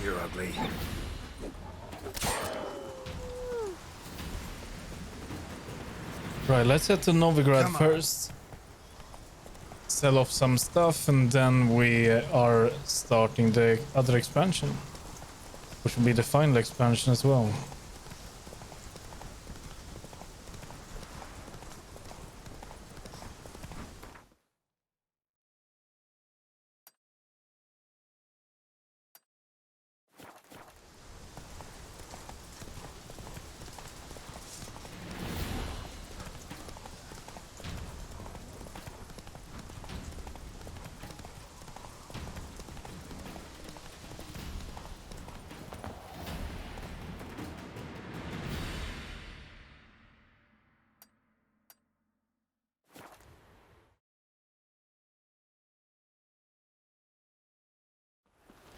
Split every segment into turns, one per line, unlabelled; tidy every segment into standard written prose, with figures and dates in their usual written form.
You're ugly.
Right, let's head to Novigrad first. Sell off some stuff, and then we are starting the other expansion, which will be the final expansion as well.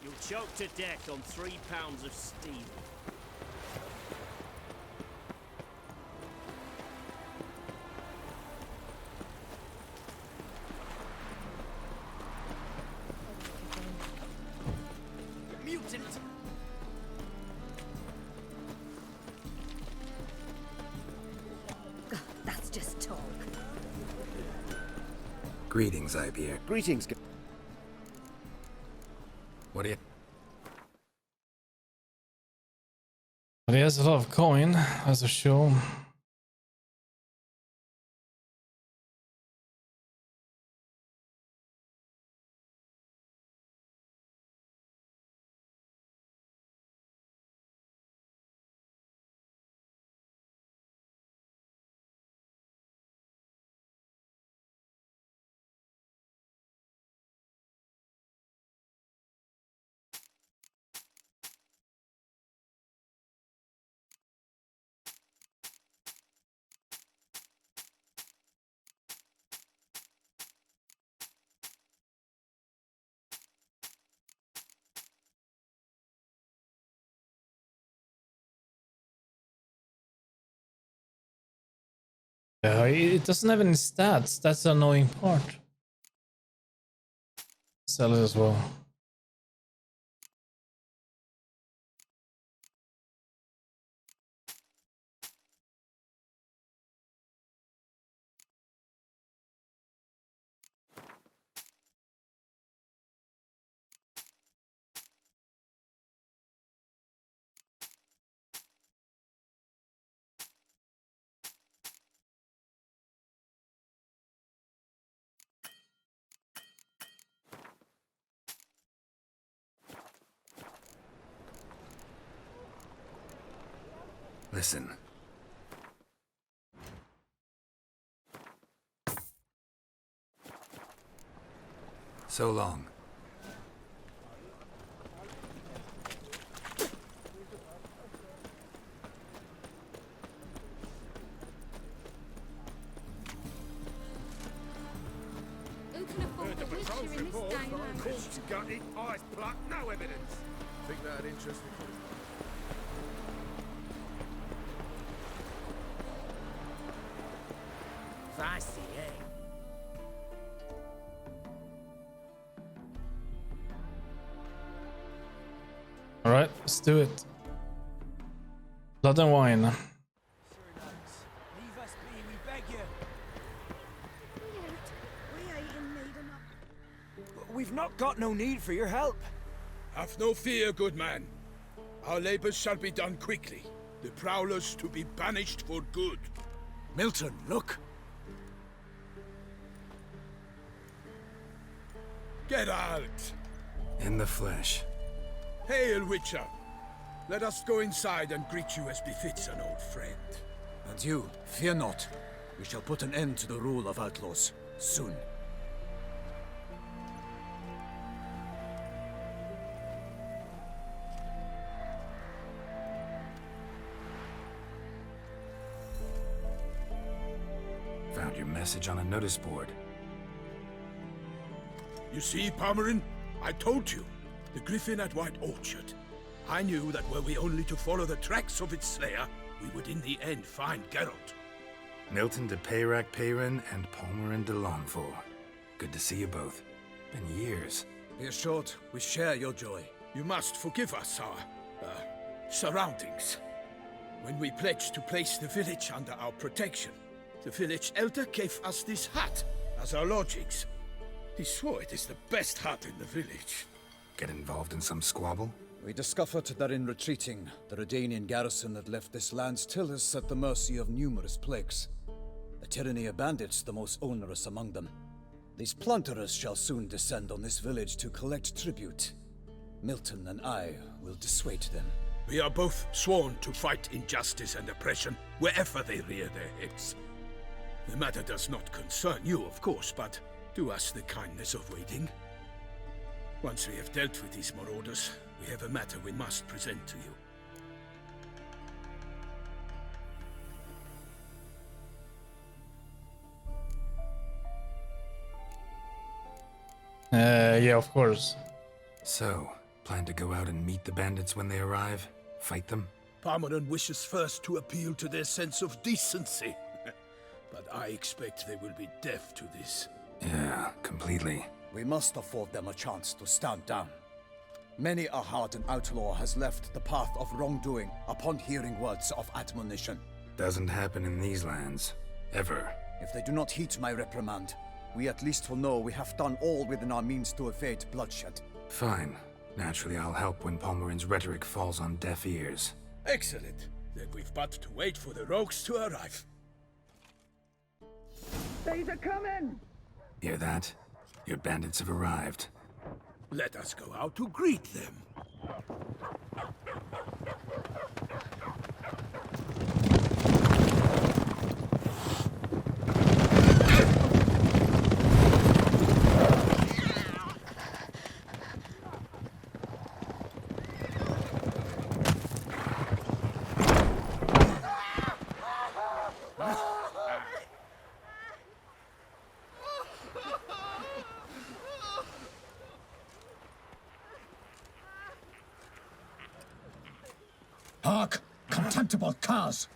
You'll choke to death on 3 pounds of steel. Mutant!
That's just talk.
Greetings, Ibeer.
Greetings.
What do you...
But he has a lot of coin, as a show. Yeah, it doesn't have any stats. That's the annoying part. Sell it as well.
Listen. So long.
Who can afford the witcher in this day and age?
Corpse gutted, eyes plucked, no evidence. Think that'd interest me?
Fancy, eh?
All right, let's do it. Blood and wine.
Leave us be, we beg you.
We ain't in need enough.
We've not got no need for your help.
Have no fear, good man. Our labors shall be done quickly. The prowlers to be banished for good.
Milton, look!
Get out!
In the flesh.
Hail, Witcher! Let us go inside and greet you as befits an old friend.
And you, fear not. We shall put an end to the rule of outlaws, soon.
Found your message on a notice board.
You see, Palmerin? I told you. The griffin at White Orchard. I knew that were we only to follow the tracks of its slayer, we would in the end find Geralt.
Milton de Peyrac Peyrin and Palmerin de Lonfort. Good to see you both. Been years.
Be assured, we share your joy.
You must forgive us our surroundings. When we pledged to place the village under our protection, the village elder gave us this hut as our lodgings. He swore it is the best hut in the village.
Get involved in some squabble?
We discovered that in retreating, the Redanian garrison had left this land still is at the mercy of numerous plagues. A tyranny of bandits, the most onerous among them. These plunderers shall soon descend on this village to collect tribute. Milton and I will dissuade them.
We are both sworn to fight injustice and oppression wherever they rear their heads. The matter does not concern you, of course, but do us the kindness of waiting. Once we have dealt with these marauders, we have a matter we must present to you.
Yeah, of course.
So, plan to go out and meet the bandits when they arrive? Fight them?
Parmeran wishes first to appeal to their sense of decency. But I expect they will be deaf to this.
Yeah, completely.
We must afford them a chance to stand down. Many a hardened outlaw has left the path of wrongdoing upon hearing words of admonition.
Doesn't happen in these lands. Ever.
If they do not heed my reprimand, we at least will know we have done all within our means to evade bloodshed.
Fine. Naturally, I'll help when Palmerin's rhetoric falls on deaf ears.
Excellent. Then we've but to wait for the rogues to arrive.
They's a coming!
Hear that? Your bandits have arrived.
Let us go out to greet them.
Hark! Contemptible curs!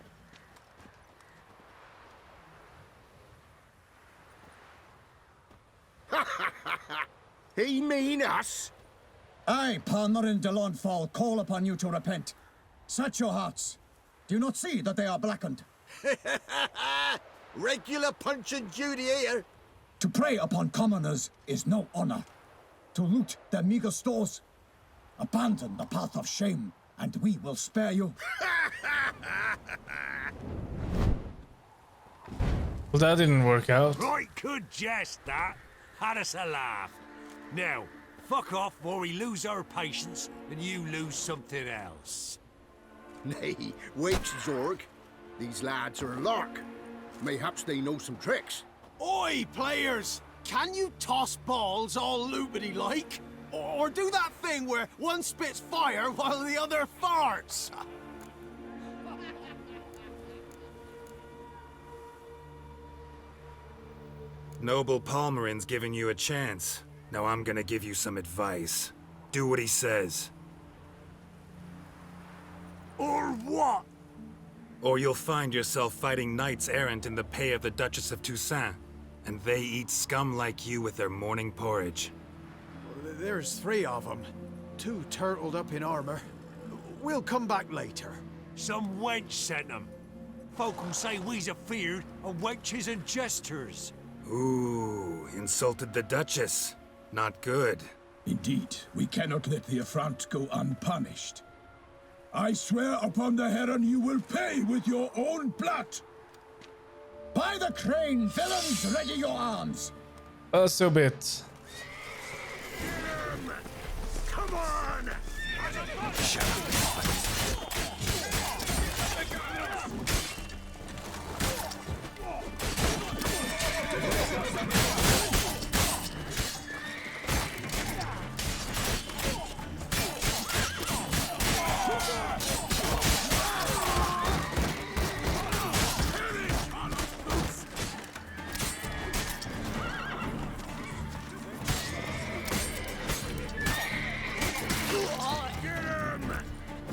He mean us?
I, Palmerin de Launfal, call upon you to repent. Set your hearts. Do you not see that they are blackened?
Regular Punch and Judy here.
To prey upon commoners is no honor. To loot their meager stores, abandon the path of shame, and we will spare you.
Well, that didn't work out.
Right, good jest, that. Had us a laugh. Now, fuck off or we lose our patience and you lose something else.
Nay, wait, Zorg. These lads are lark. Mayhaps they know some tricks.
Oi, players! Can you toss balls all loopity-like? Or do that thing where one spits fire while the other farts?
Noble Palmerin's giving you a chance. Now I'm gonna give you some advice. Do what he says.
Or what?
Or you'll find yourself fighting knights errant in the pay of the Duchess of Toussaint. And they eat scum like you with their morning porridge.
There's 3 of them. 2 turtled up in armor. We'll come back later.
Some wench sent them. Folk will say we's afeard of wenches and jesters.
Ooh, insulted the Duchess. Not good.
Indeed, we cannot let the affront go unpunished. I swear upon the Heron you will pay with your own blood!
By the crane, villains, ready your arms!
So bit.
Come on!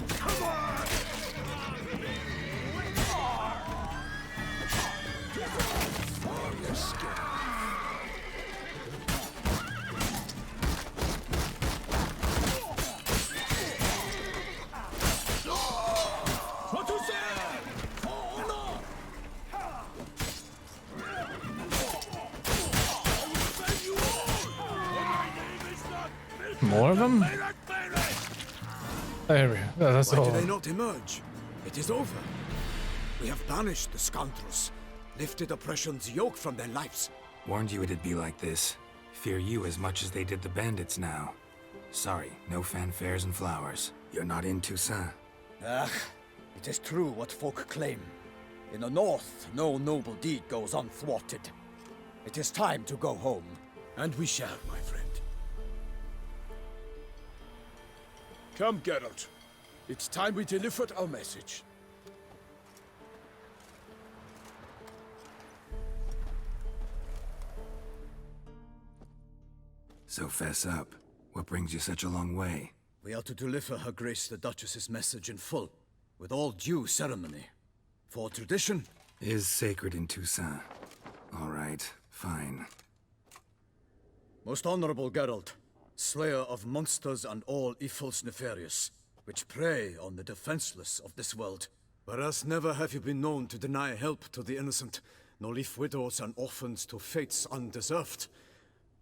Come
More of them? There we go. That's
Why
all.
do they not emerge? It is over. We have banished the scoundrels, lifted oppression's yoke from their lives.
Warned you it'd be like this. Fear you as much as they did the bandits now. Sorry, no fanfares and flowers. You're not in Toussaint.
Ah, it is true what folk claim. In the north, no noble deed goes unthwarted. It is time to go home.
And we shall, my friend. Come, Geralt. It's time we delivered our message.
So fess up. What brings you such a long way?
We are to deliver Her Grace the Duchess's message in full, with all due ceremony. For tradition
Is sacred in Toussaint. All right, fine.
Most honorable Geralt, slayer of monsters and all evils nefarious, which prey on the defenseless of this world. Whereas never have you been known to deny help to the innocent, nor leave widows and orphans to fates undeserved.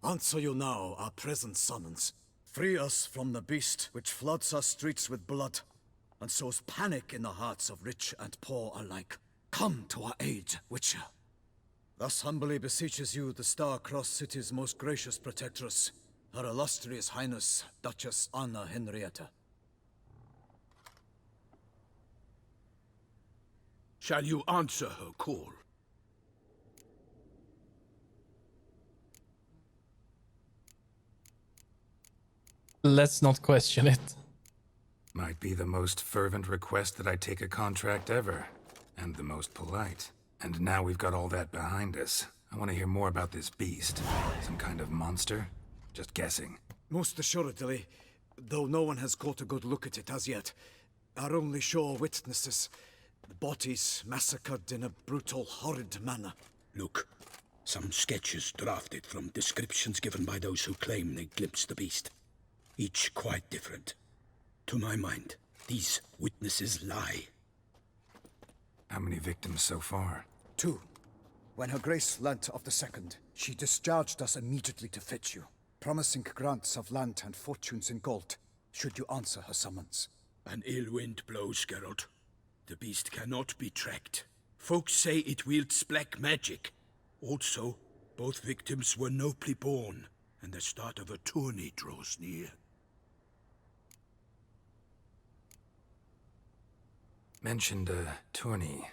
Answer you now our present summons. Free us from the beast which floods our streets with blood, and sows panic in the hearts of rich and poor alike. Come to our aid, Witcher. Thus humbly beseeches you the Star-Crossed City's most gracious protectress, Her Illustrious Highness, Duchess Anna Henrietta.
Shall you answer her call?
Let's not question it.
Might be the most fervent request that I take a contract ever. And the most polite. And now we've got all that behind us. I want to hear more about this beast. Some kind of monster? Just guessing.
Most assuredly, though no one has caught a good look at it as yet. Our only sure witnesses. Bodies massacred in a brutal, horrid manner.
Look, some sketches drafted from descriptions given by those who claim they glimpsed the beast. Each quite different. To my mind, these witnesses lie.
How many victims so far?
2. When Her Grace learnt of the second, she discharged us immediately to fetch you, promising grants of land and fortunes in gold, should you answer her summons.
An ill wind blows, Geralt. The beast cannot be tracked. Folks say it wields black magic. Also, both victims were nobly born, and the start of a tourney draws near.
Mentioned a tourney.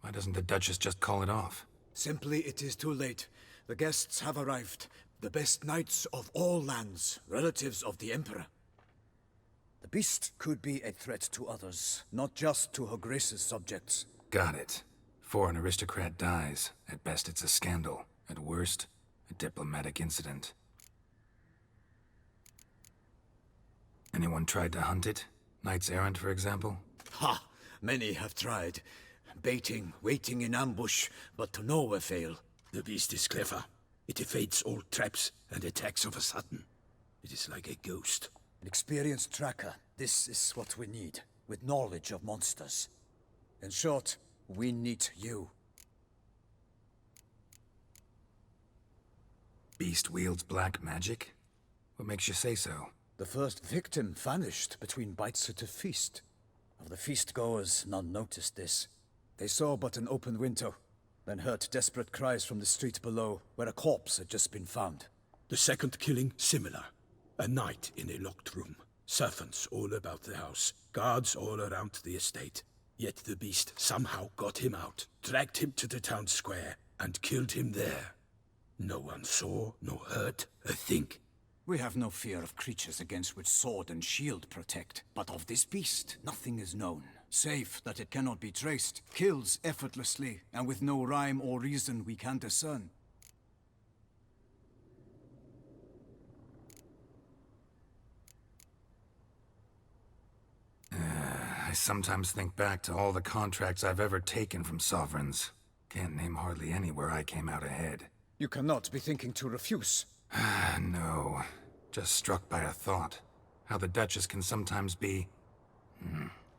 Why doesn't the Duchess just call it off?
Simply, it is too late. The guests have arrived. The best knights of all lands, relatives of the Emperor. The beast could be a threat to others, not just to Her Grace's subjects.
Got it. Before an aristocrat dies, at best it's a scandal. At worst, a diplomatic incident. Anyone tried to hunt it? Knights errant, for example?
Ha! Many have tried. Baiting, waiting in ambush, but to no avail.
The beast is clever. It evades all traps and attacks of a sudden. It is like a ghost.
An experienced tracker. This is what we need, with knowledge of monsters. In short, we need you.
Beast wields black magic? What makes you say so?
The first victim vanished between bites at a feast. Of the feast-goers, none noticed this. They saw but an open window, then heard desperate cries from the street below, where a corpse had just been found.
The second killing, similar. A night in a locked room. Servants all about the house. Guards all around the estate. Yet the beast somehow got him out, dragged him to the town square, and killed him there. No one saw, nor heard a thing.
We have no fear of creatures against which sword and shield protect. But of this beast, nothing is known. Save that it cannot be traced, kills effortlessly, and with no rhyme or reason we can discern.
I sometimes think back to all the contracts I've ever taken from sovereigns. Can't name hardly any where I came out ahead.
You cannot be thinking to refuse.
No. Just struck by a thought. How the Duchess can sometimes be...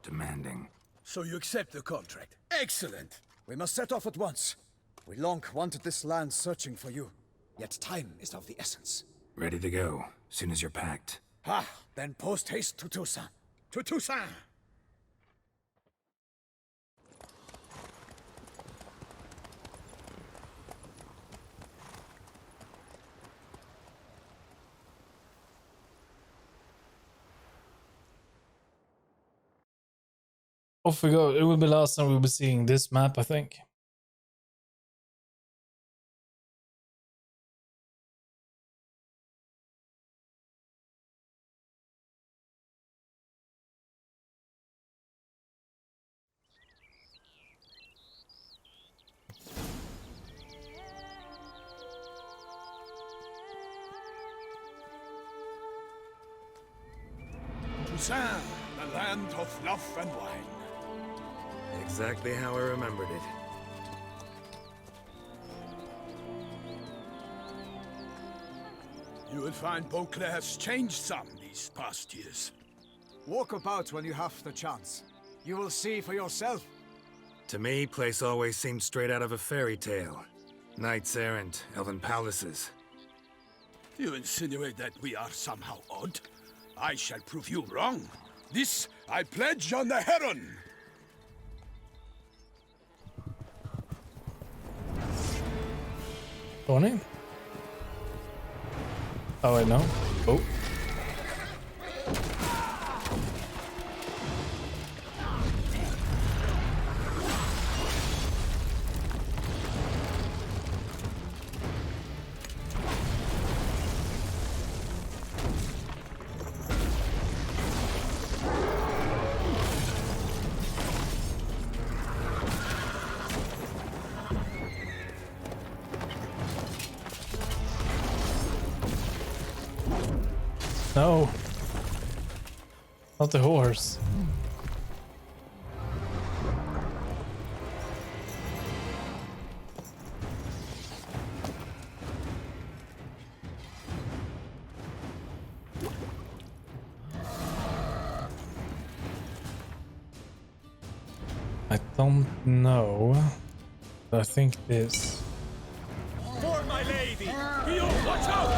demanding.
So you accept the contract? Excellent!
We must set off at once. We long wanted this land searching for you. Yet time is of the essence.
Ready to go, soon as you're packed.
Ah, then post haste to Toussaint.
To Toussaint!
Off we go. It will be last time we'll be seeing this map, I think.
Toussaint, the land of love and wine.
Exactly how I remembered it.
You will find Beauclair's changed some these past years.
Walk about when you have the chance. You will see for yourself.
To me, place always seemed straight out of a fairy tale. Knights errant, elven palaces.
You insinuate that we are somehow odd? I shall prove you wrong. This I pledge on the Heron.
Tony? Oh, wait, no. Oh. No. Not the horse. I don't know. But I think this.
For my lady! Guillaume, watch out!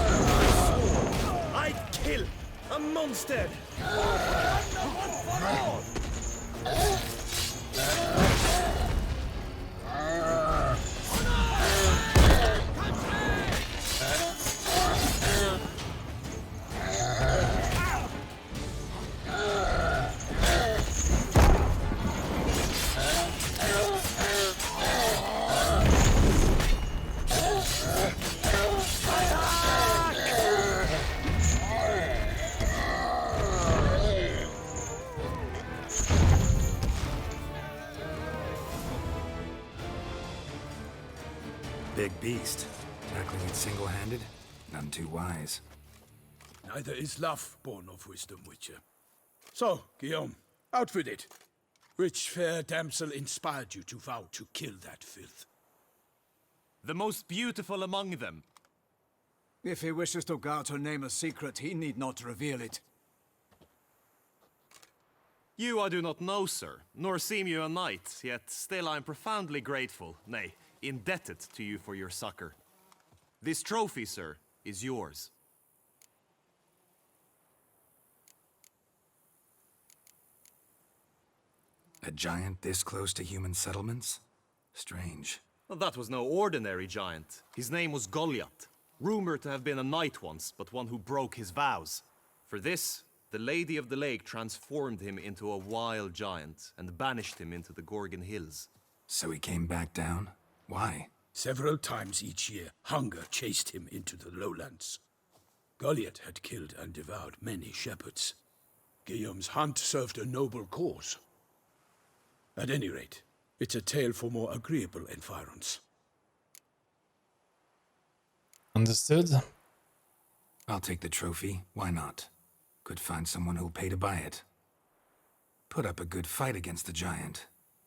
I kill a monster!
Big beast. Tackling it single-handed? None too wise.
Neither is love born of wisdom, Witcher. So, Guillaume, out with it. Which fair damsel inspired you to vow to kill that filth?
The most beautiful among them.
If he wishes to guard her name a secret, he need not reveal it.
You I do not know, sir, nor seem you a knight, yet still I am profoundly grateful, nay, indebted to you for your succor. This trophy, sir, is yours.
A giant this close to human settlements? Strange.
Well, that was no ordinary giant. His name was Goliath, rumored to have been a knight once, but one who broke his vows. For this, the Lady of the Lake transformed him into a wild giant and banished him into the Gorgon Hills.
So he came back down? Why?
Several times each year, hunger chased him into the lowlands. Goliath had killed and devoured many shepherds. Guillaume's hunt served a noble cause. At any rate, it's a tale for more agreeable environs.
Understood.
I'll take the trophy. Why not? Could find someone who'll pay to buy it. Put up a good fight against the giant.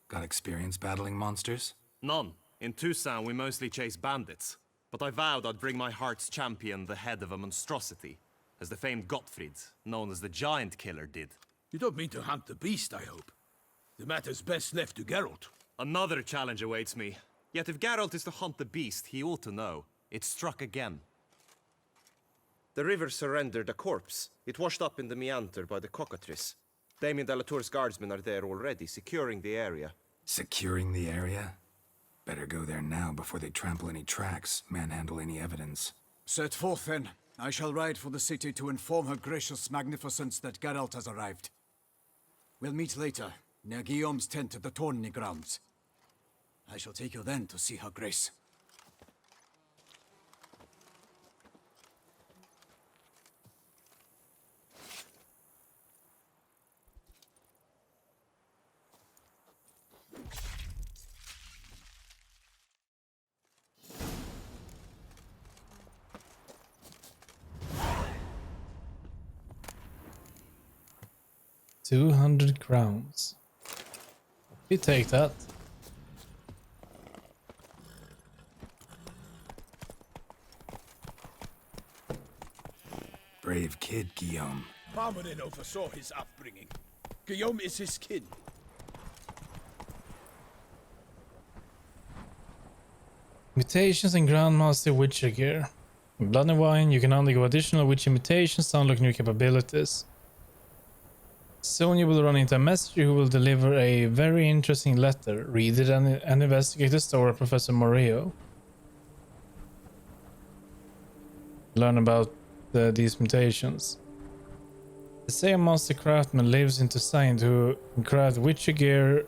Got experience battling monsters?
None. In Toussaint, we mostly chase bandits. But I vowed I'd bring my heart's champion the head of a monstrosity, as the famed Gottfried, known as the Giant Killer, did.
You don't mean to hunt the beast, I hope. The matter's best left to Geralt.
Another challenge awaits me. Yet if Geralt is to hunt the beast, he ought to know. It struck again. The river surrendered a corpse. It washed up in the meander by the cockatrice. Damien de la Tour's guardsmen are there already, securing the area.
Securing the area? Better go there now before they trample any tracks, manhandle any evidence.
Set forth, then. I shall ride for the city to inform her gracious magnificence that Geralt has arrived. We'll meet later, near Guillaume's tent at the tourney grounds. I shall take you then to see her grace.
£200. We take that.
Brave kid, Guillaume.
Parmanin oversaw his upbringing. Guillaume is his kin.
Mutations in Grandmaster Witcher gear. In Blood and Wine, you can undergo additional Witcher mutations to unlock new capabilities. Soon you will run into a messenger who will deliver a very interesting letter. Read it and investigate the story of Professor Morio. Learn about these mutations. They say a master craftsman lives in TOUSSAINT who can craft Witcher gear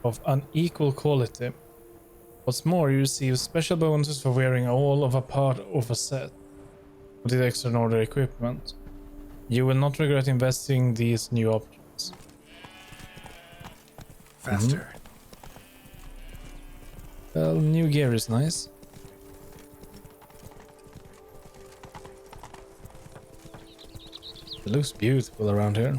of unequal quality. What's more, you receive special bonuses for wearing all of a part of a set with the extraordinary equipment. You will not regret investing these new options.
Faster.
Well, new gear is nice. It looks beautiful around here.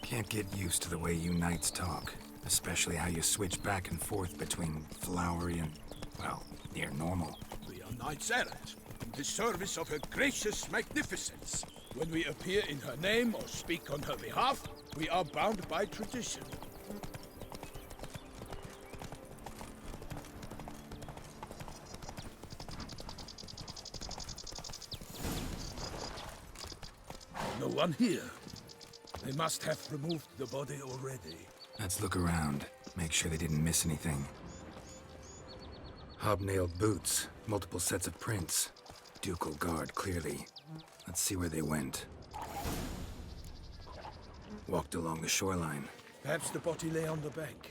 Can't get used to the way you knights talk, especially how you switch back and forth between flowery and, well, near normal.
We are knights errant, in the service of her gracious magnificence. When we appear in her name or speak on her behalf, we are bound by tradition. No one here. They must have removed the body already.
Let's look around, make sure they didn't miss anything. Hobnailed boots, multiple sets of prints. Ducal guard, clearly. Let's see where they went. Walked along the shoreline.
Perhaps the body lay on the bank.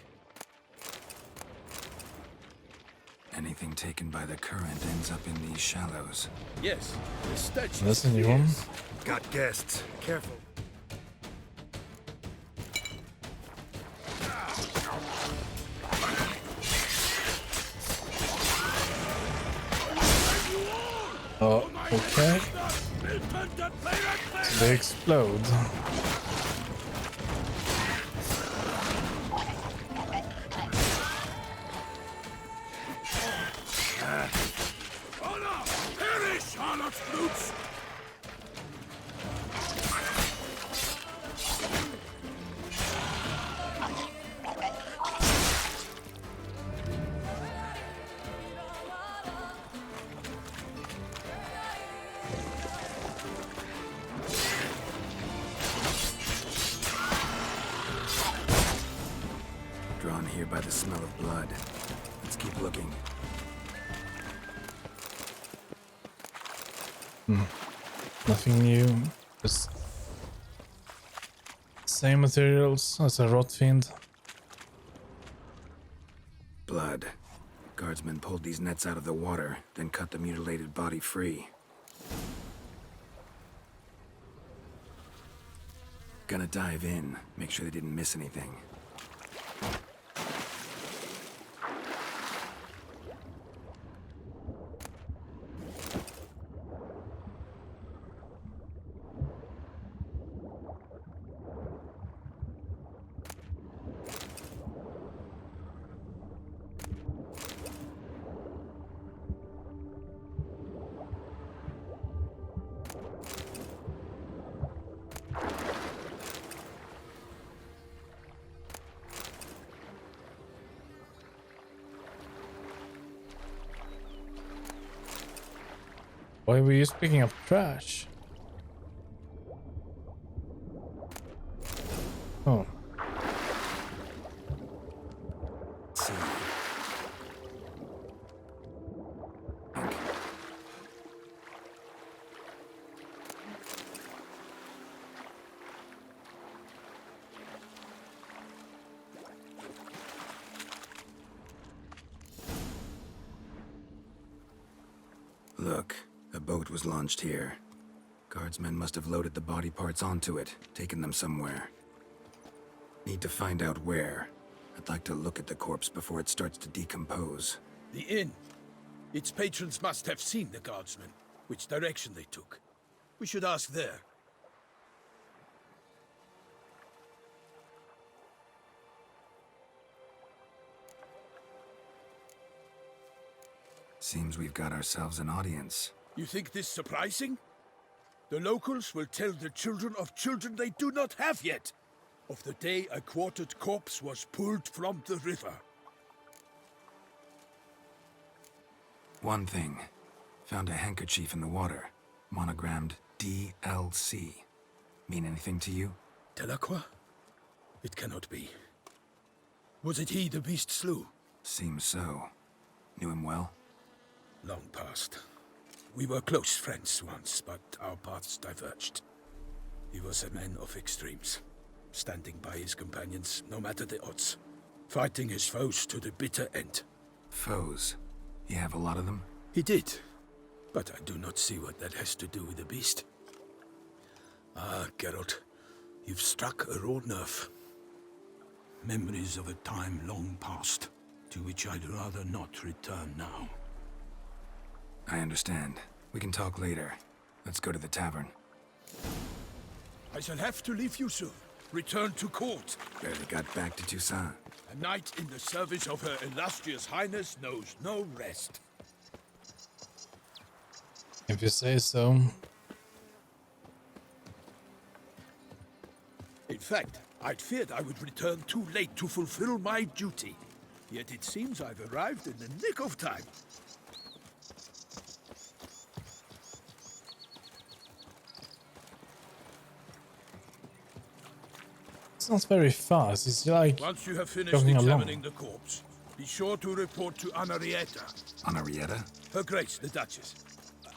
Anything taken by the current ends up in these shallows.
Yes, the statue.
That's a new one.
Got guests. Careful.
Oh, okay. So they explode.
Perish, harlot's brutes!
Drawn here by the smell of blood. Let's keep looking.
Nothing new. Just same materials as a rotfiend.
Blood. Guardsmen pulled these nets out of the water, then cut the mutilated body free. Gonna dive in, make sure they didn't miss anything.
Why were you picking up trash? Oh.
Let's see. Look, a boat was launched here. Guardsmen must have loaded the body parts onto it, taken them somewhere. Need to find out where. I'd like to look at the corpse before it starts to decompose.
The inn. Its patrons must have seen the guardsmen, which direction they took. We should ask there.
Seems we've got ourselves an audience.
You think this surprising? The locals will tell the children of children they do not have yet, of the day a quartered corpse was pulled from the river.
One thing. Found a handkerchief in the water. Monogrammed DLC. Mean anything to you?
Delacroix? It cannot be. Was it he the beast slew?
Seems so. Knew him well?
Long past. We were close friends once, but our paths diverged. He was a man of extremes, standing by his companions no matter the odds, fighting his foes to the bitter end.
Foes? You have a lot of them?
He did, but I do not see what that has to do with the beast. Ah, Geralt, you've struck a raw nerve. Memories of a time long past, to which I'd rather not return now.
I understand. We can talk later. Let's go to the tavern.
I shall have to leave you soon. Return to court.
Barely got back to Toussaint.
A knight in the service of Her Illustrious Highness knows no rest.
If you say so.
In fact, I'd feared I would return too late to fulfill my duty. Yet it seems I've arrived in the nick of time.
Sounds very fast. It's like
Once you have finished
jogging
examining
along.
the corpse, be sure to report to HENRIETTA.
HENRIETTA?
Her Grace, the Duchess.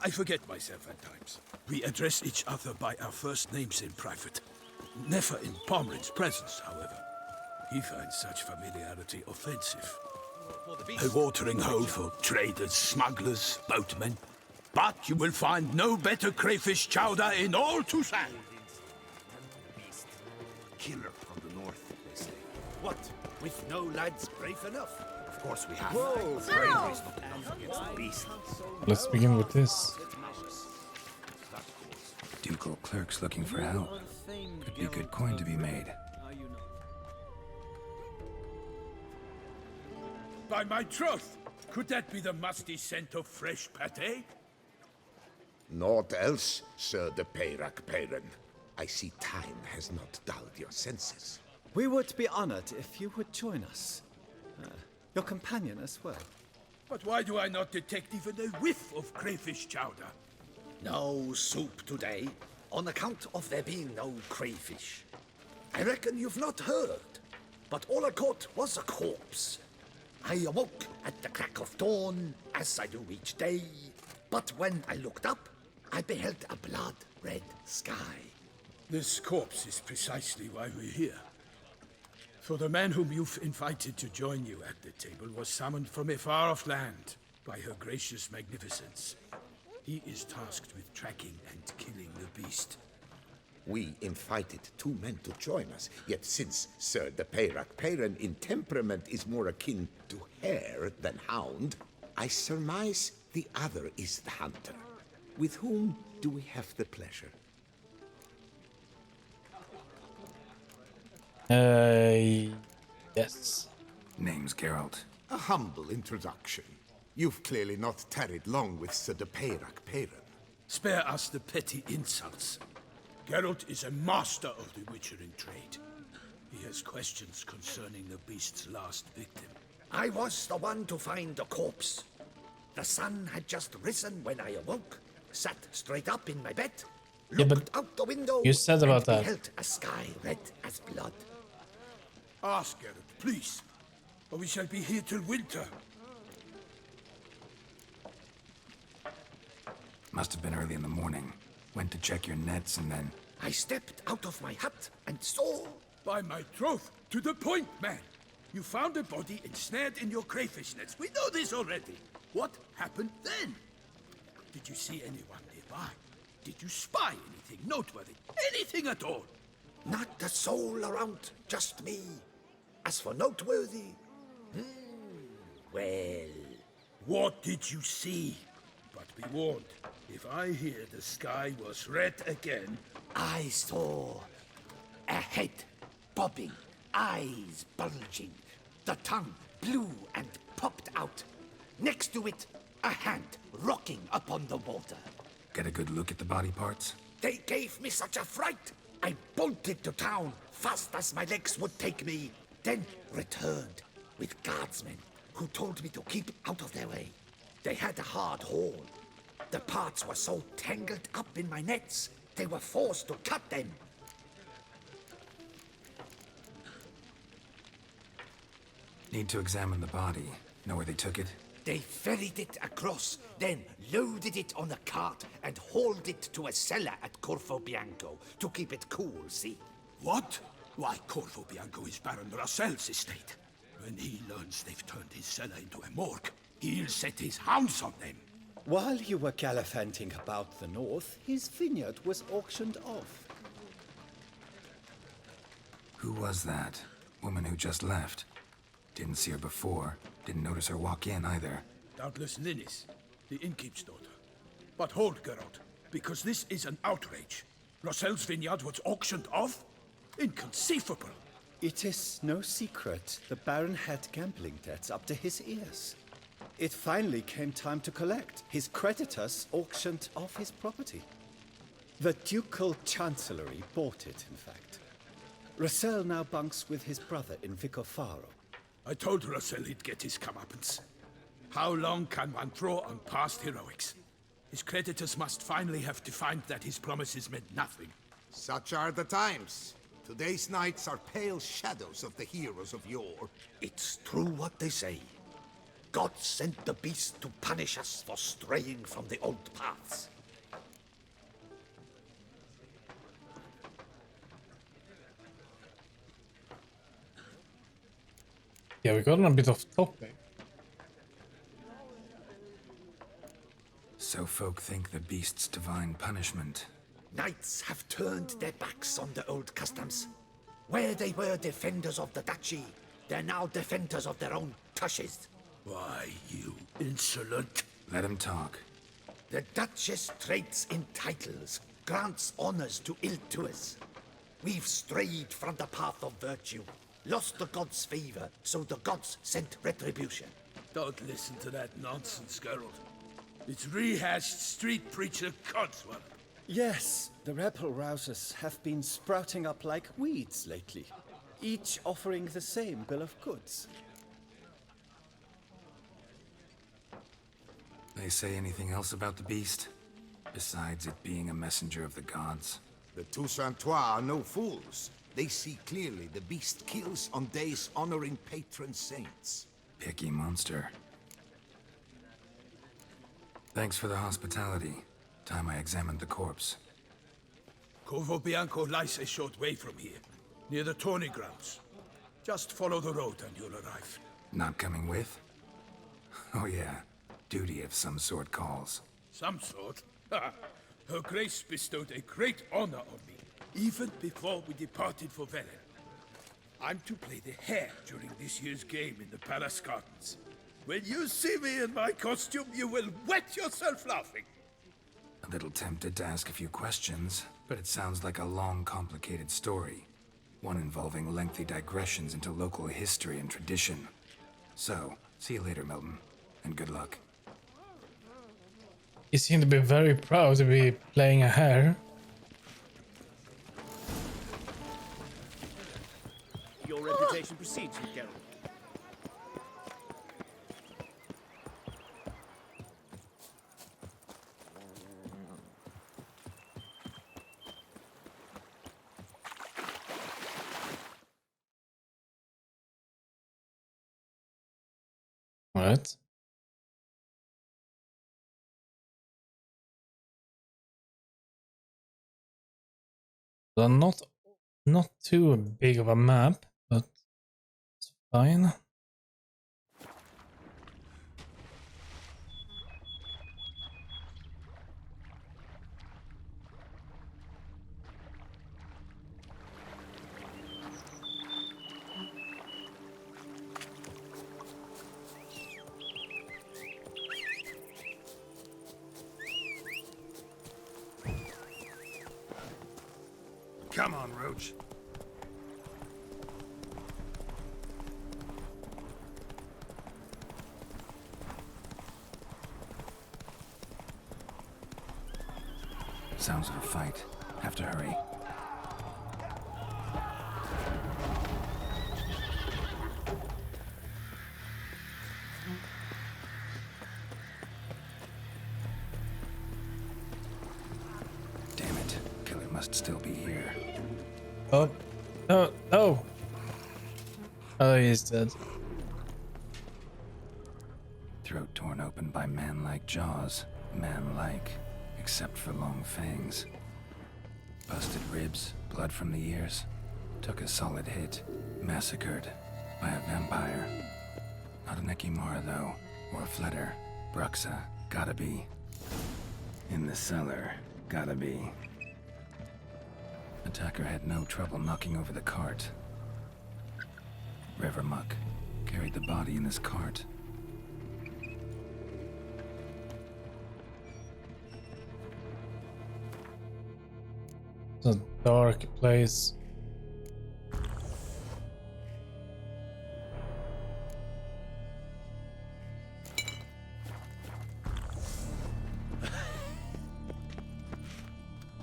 I forget myself at times. We address each other by our first names in private. Never in Pomerin's presence, however. He finds such familiarity offensive. A watering hole for traders, smugglers, boatmen. But you will find no better crayfish chowder in all Toussaint.
Killer from the north, they say. What? With no lads brave enough? Of course we have. Whoa! Bravery's not enough against the beast.
Let's begin with this.
Ducal clerks looking for help. Could be good coin to be made.
By my troth, could that be the musty scent of fresh pâté?
Naught else, Sir de Peyrac-Peyran. I see time has not dulled your senses.
We would be honored if you would join us. Your companion as well.
But why do I not detect even a whiff of crayfish chowder?
No soup today, on account of there being no crayfish. I reckon you've not heard, but all I caught was a corpse. I awoke at the crack of dawn, as I do each day, but when I looked up, I beheld a blood-red sky.
This corpse is precisely why we're here. For the man whom you've invited to join you at the table was summoned from a far-off land by her gracious magnificence. He is tasked with tracking and killing the beast.
We invited 2 men to join us, yet since Sir de Peyrac-Peyran in temperament is more akin to hare than hound, I surmise the other is the hunter. With whom do we have the pleasure?
Yes.
Name's Geralt.
A humble introduction. You've clearly not tarried long with Sir de Peyrac-Peyran.
Spare us the petty insults. Geralt is a master of the witchering trade. He has questions concerning the beast's last victim.
I was the one to find the corpse. The sun had just risen when I awoke, sat straight up in my bed,
Yeah,
looked
but
out the window,
you said about
and
that.
beheld a sky red as blood.
Ask Geralt, please, or we shall be here till winter.
Must have been early in the morning. Went to check your nets and then...
I stepped out of my hut and saw...
By my troth, to the point, man. You found a body ensnared in your crayfish nets. We know this already. What happened then? Did you see anyone nearby? Did you spy anything noteworthy? Anything at all?
Not a soul around, just me. As for noteworthy... well...
What did you see? But be warned, if I hear the sky was red again...
I saw a head bobbing, eyes bulging, the tongue blue and popped out. Next to it, a hand rocking upon the water.
Get a good look at the body parts?
They gave me such a fright. I bolted to town fast as my legs would take me, then returned with guardsmen who told me to keep out of their way. They had a hard haul. The parts were so tangled up in my nets, they were forced to cut them.
Need to examine the body. Know where they took it?
They ferried it across, then loaded it on a cart and hauled it to a cellar at Corvo Bianco to keep it cool, see?
What? Why, Corvo Bianco is Baron Russell's estate. When he learns they've turned his cellar into a morgue, he'll set his hounds on them.
While you were gallivanting about the north, his vineyard was auctioned off.
Who was that? Woman who just left. Didn't see her before. Didn't notice her walk in either.
Doubtless Linnis, the innkeep's daughter. But hold, Geralt, because this is an outrage. Russell's vineyard was auctioned off? Inconceivable.
It is no secret the Baron had gambling debts up to his ears. It finally came time to collect. His creditors auctioned off his property. The Ducal Chancellery bought it, in fact. Russell now bunks with his brother in Vicofaro.
I told Russell he'd get his comeuppance. How long can one draw on past heroics? His creditors must finally have defined that his promises meant nothing.
Such are the times. Today's knights are pale shadows of the heroes of yore.
It's true what they say. God sent the beast to punish us for straying from the old paths.
Yeah, we got on a bit off topic.
So folk think the beast's divine punishment.
Knights have turned their backs on the old customs. Where they were defenders of the duchy, they're now defenders of their own tushes.
Why, you insolent...
Let him talk.
The Duchess trades in titles, grants honors to ill-doers. We've strayed from the path of virtue, lost the gods' favor, so the gods sent retribution.
Don't listen to that nonsense, Geralt. It's rehashed street preacher codswallop.
Yes, the rebel rousers have been sprouting up like weeds lately, each offering the same bill of goods.
They say anything else about the beast? Besides it being a messenger of the gods?
The TOUSSAINT are no fools. They see clearly the beast kills on days honoring patron saints.
Picky monster. Thanks for the hospitality. Time I examined the corpse.
Corvo Bianco lies a short way from here, near the tourney grounds. Just follow the road and you'll arrive.
Not coming with? Oh yeah. Duty of some sort calls.
Some sort? Her Grace bestowed a great honor on me, even before we departed for Velen. I'm to play the hare during this year's game in the palace gardens. When you see me in my costume, you will wet yourself laughing.
A little tempted to ask a few questions, but it sounds like a long, complicated story. One involving lengthy digressions into local history and tradition. So, see you later, Milton, and good luck.
He seemed to be very proud to be playing a hare.
Your reputation precedes you, Geralt.
Alright. So not too big of a map, but it's fine.
Come on, Roach. Sounds of a fight. Have to hurry. Damn it. Killer must still be here.
Oh, no, no. Oh, he's dead.
Throat torn open by man-like jaws. Man-like, except for long fangs. Busted ribs, blood from the ears. Took a solid hit. Massacred by a vampire. Not an Ekimara, though. Or a Fletter. Bruxa. Gotta be. In the cellar. Gotta be. Attacker had no trouble knocking over the cart. River Muck carried the body in his cart.
It's a dark place.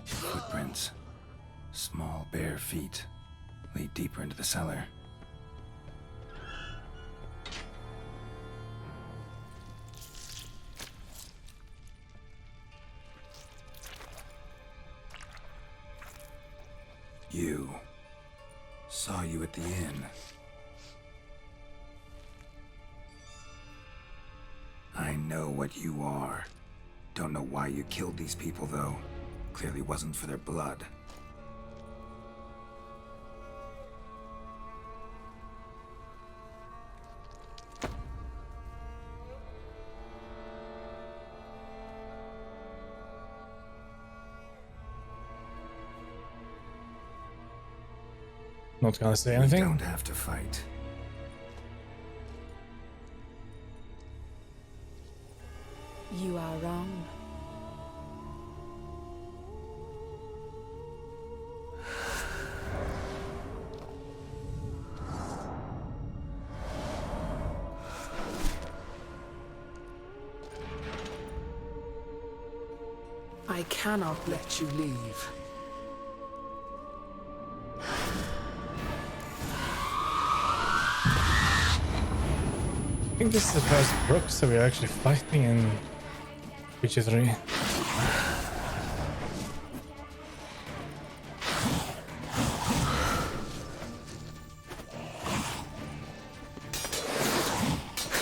Footprints. Small, bare feet lead deeper into the cellar. You. Saw you at the inn. I know what you are. Don't know why you killed these people, though. Clearly wasn't for their blood.
Not gonna say anything.
We don't have to fight.
You are wrong. I cannot let you leave.
I think this is the first Brooks that we're actually fighting in Witcher 3.